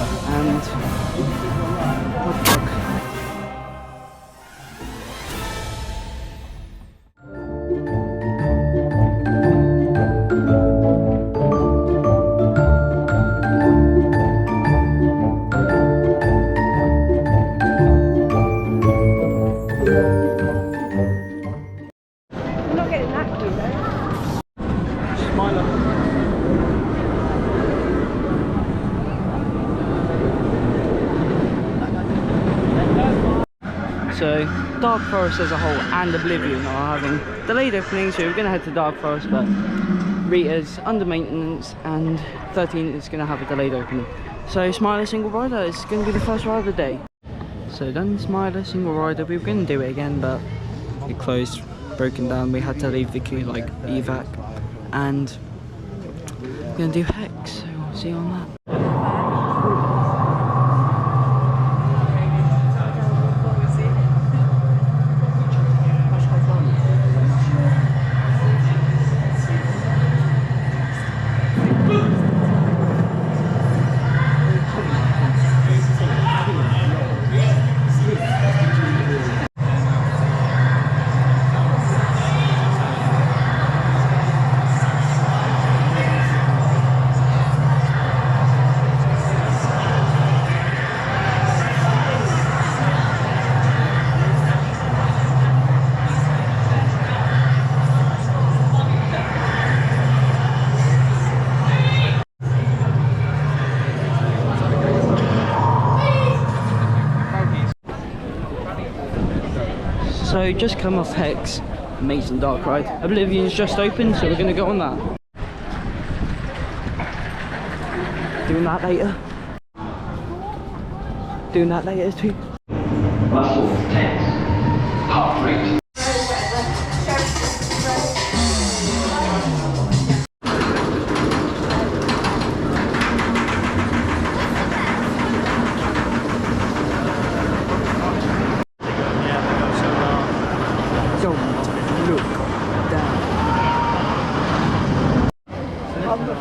and hot dog. We're not getting that cute though. Smiler. So, Dark Forest as a whole and Oblivion are having delayed openings, so we're going to head to Dark Forest, but Rita's under maintenance and 13 is going to have a delayed opening. So, Smiler Single Rider is going to be the first ride of the day. So, done Smiler Single Rider. We were going to do it again, but it closed, broken down. We had to leave the queue, like evac, and we're going to do Hex, so we'll see you on that. So just come off Hex, amazing dark ride. Oblivion's just open, so we're gonna go on that. Doing that later. Doing that later too. Muscles tense, heart rate.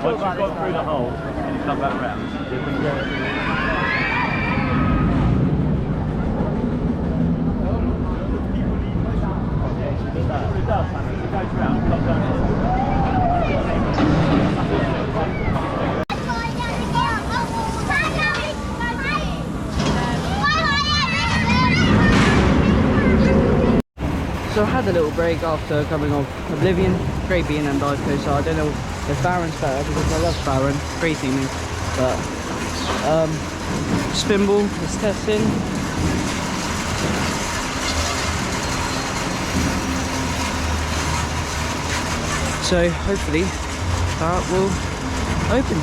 Once you've gone through the hole and you come back round, So I had a little break after coming off Oblivion, great being in dive coaster. I don't know if Baron's better because I love Baron, great theming, but Spinball is testing. So hopefully that will open.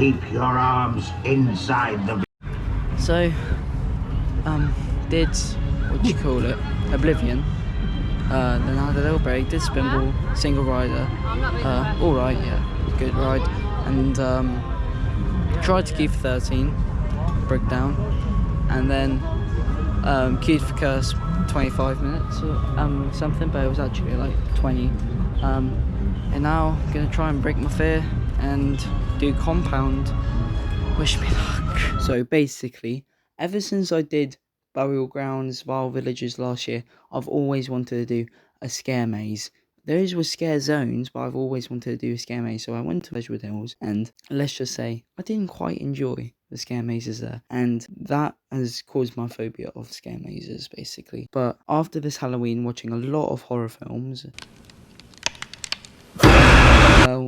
Keep your arms inside the... So, did, what do you call it, Oblivion, then I had a little break, did Spinball, Single Rider, alright, yeah, good ride, and tried to keep 13, broke down, and then queued for Curse 25 minutes or something, but it was actually like 20, and now I'm going to try and break my fear and do Compound. Wish me luck. So basically, ever since I did Burial Grounds, Wild Villages last year, I've always wanted to do a scare maze. those were scare zones, but I've always wanted to do a scare maze, so I went to Edgewood Hills, and let's just say I didn't quite enjoy the scare mazes there, and that has caused my phobia of scare mazes, basically. But after this Halloween, watching a lot of horror films,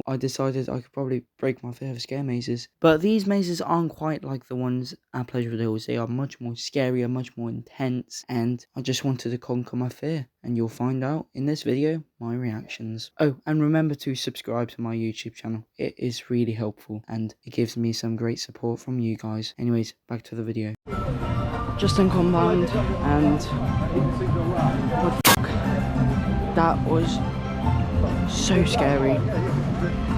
I decided I could probably break my fear of scare mazes. But these mazes aren't quite like the ones at Pleasurable Hills. They are much more scarier, much more intense, and I just wanted to conquer my fear. And you'll find out in this video my reactions. Oh, and remember to subscribe to my YouTube channel. It is really helpful, and it gives me some great support from you guys. Anyways, back to the video. Just in compound, and what the fuck? That was so scary.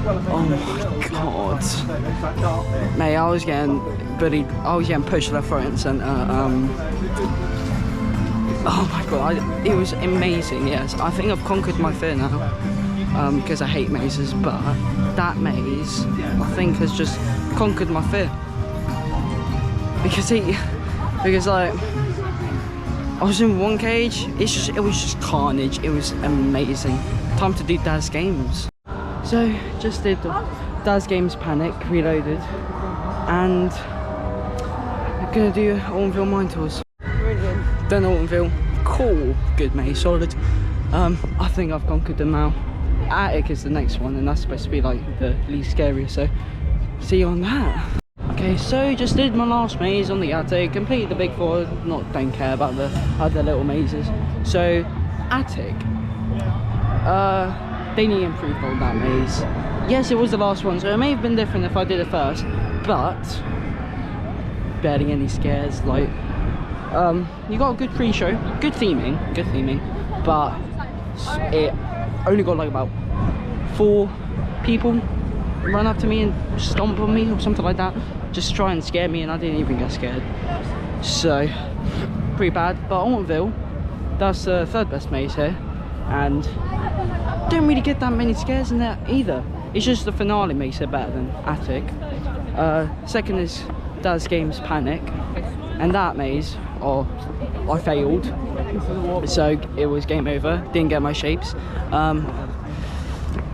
Oh my god. Mate, I was getting bullied. I was getting pushed left, right and centre. Oh my god, it was amazing. Yes, I think I've conquered my fear now, because I hate mazes, but that maze I think has just conquered my fear, because like I was in one cage. It was just carnage. It was amazing. Time to do Daz Games. So just did Daz Games Panic Reloaded, and I'm gonna do Altonville Mine Tours. Brilliant. Done Altonville. Cool. Good mate. Solid. I think I've conquered them now. Attic is the next one, and that's supposed to be like the least scary. So see you on that. Okay, so just did my last maze on the attic, completed the big four, don't care about the other little mazes. So, attic, they need to improve on that maze. Yes, it was the last one, so it may have been different if I did it first, but barely any scares. Like, you got a good pre-show, good theming, but it only got like about 4 people run up to me and stomp on me or something like that, just try and scare me, and I didn't even get scared. So pretty bad. But Altonville, that's the 3rd best maze here, and don't really get that many scares in there either. It's just the finale makes it better than attic. 2nd is Daz Games Panic, and that maze, I failed, so it was game over. Didn't get my shapes.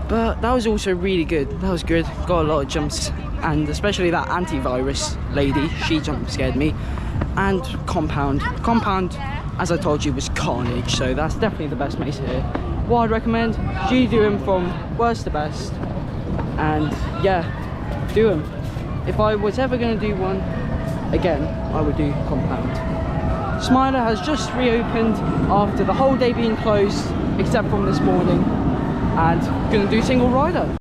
But that was also really good. That was good. Got a lot of jumps, and especially that antivirus lady, she jump scared me. And compound, as I told you, was carnage. So that's definitely the best maze here. What I'd recommend, you do them from worst to best, and yeah, do them. If I was ever going to do one again, I would do compound. Smiler has just reopened after the whole day being closed, except from this morning. And gonna do single rider.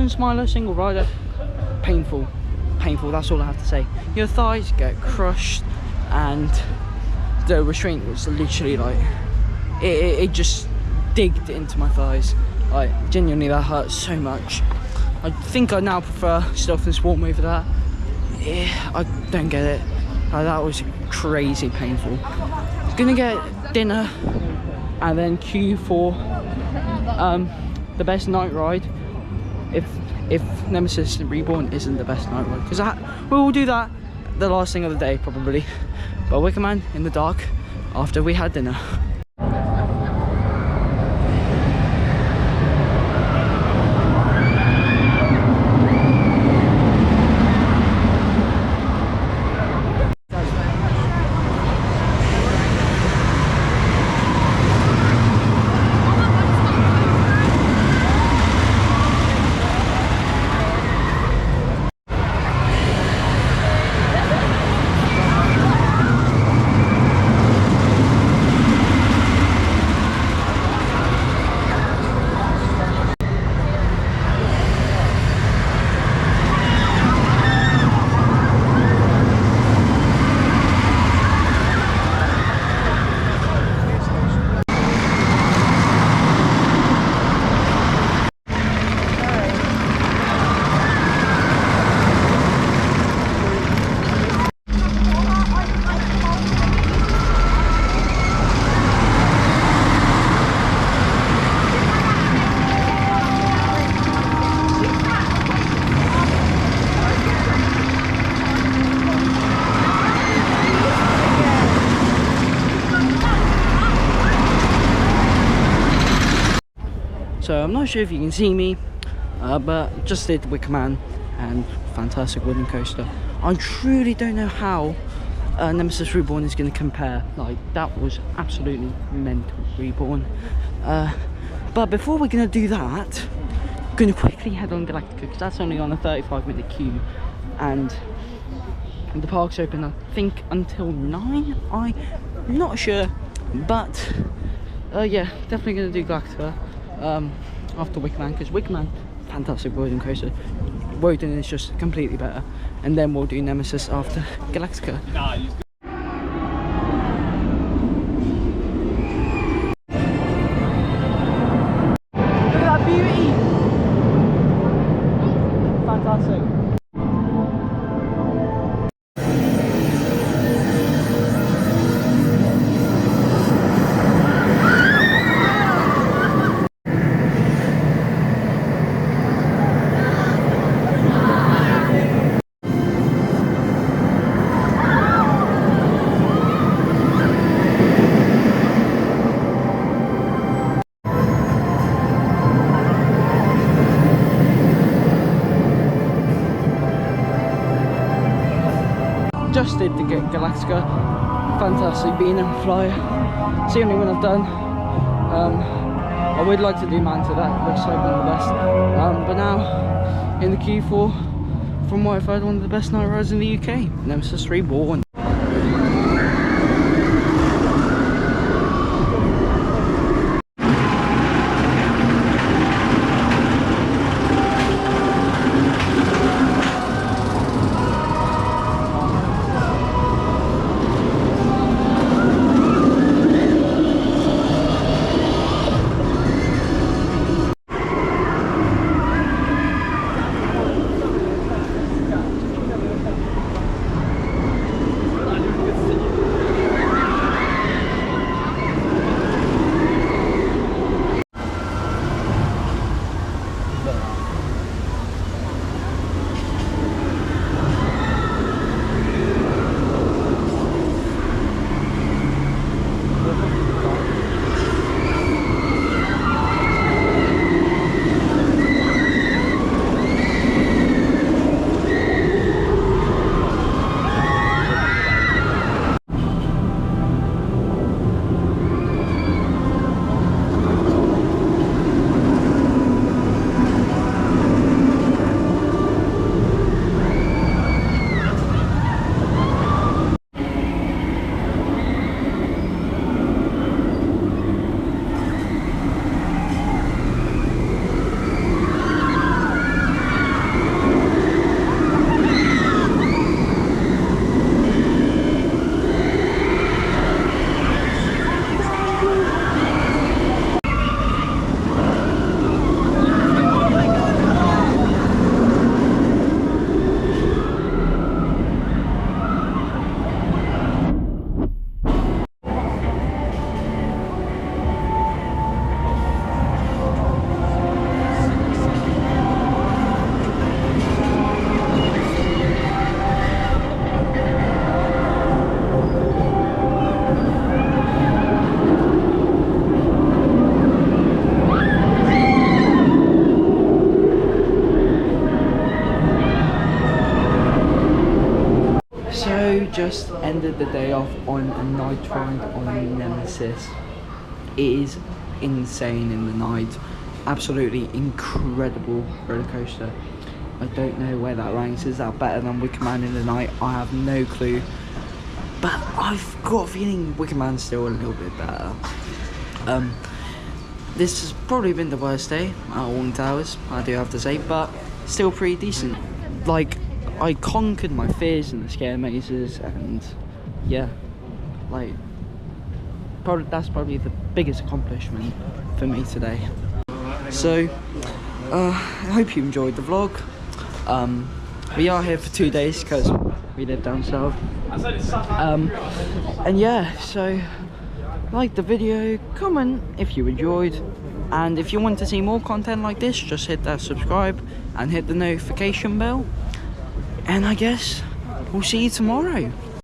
Smiler, single rider, painful, that's all I have to say. Your thighs get crushed, and the restraint was literally like, it just digged into my thighs. Like, genuinely, that hurt so much. I think I now prefer Stealth and Swarm over that. Yeah, I don't get it. That was crazy painful. Gonna get dinner and then queue for the best night ride. If Nemesis Reborn isn't the best night ride, because we will do that the last thing of the day probably. But Wicker Man in the dark after we had dinner. So I'm not sure if you can see me, but just did Wicker Man and fantastic wooden coaster. I truly don't know how Nemesis Reborn is going to compare. Like, that was absolutely mental, Reborn. But before we're going to do that, I'm going to quickly head on Galactica, because that's only on a 35-minute queue, and the park's open, I think, until 9. I'm not sure, but yeah, definitely going to do Galactica after Wicker Man, because Wicker Man, fantastic wooden coaster. Woden is just completely better, and then we'll do Nemesis after Galactica. Look at that beauty! Fantastic. Just did the Galactica, fantastic being a flyer. It's the only one I've done. I would like to do Manta, that looks like one of the best. But now in the queue for, from what I've heard, one of the best night rides in the UK, Nemesis Reborn. Just ended the day off on a night ride on Nemesis. It is insane in the night, absolutely incredible roller coaster. I don't know where that ranks. Is that better than Wicker Man in the night? I have no clue, but I've got a feeling Wicker Man's still a little bit better. This has probably been the worst day at Alton Towers, I do have to say, but still pretty decent. Like, I conquered my fears in the scare mazes, and yeah, like, that's probably the biggest accomplishment for me today. So I hope you enjoyed the vlog. We are here for 2 days because we live down south, and yeah, so like the video, comment if you enjoyed, and if you want to see more content like this, just hit that subscribe and hit the notification bell. And I guess we'll see you tomorrow.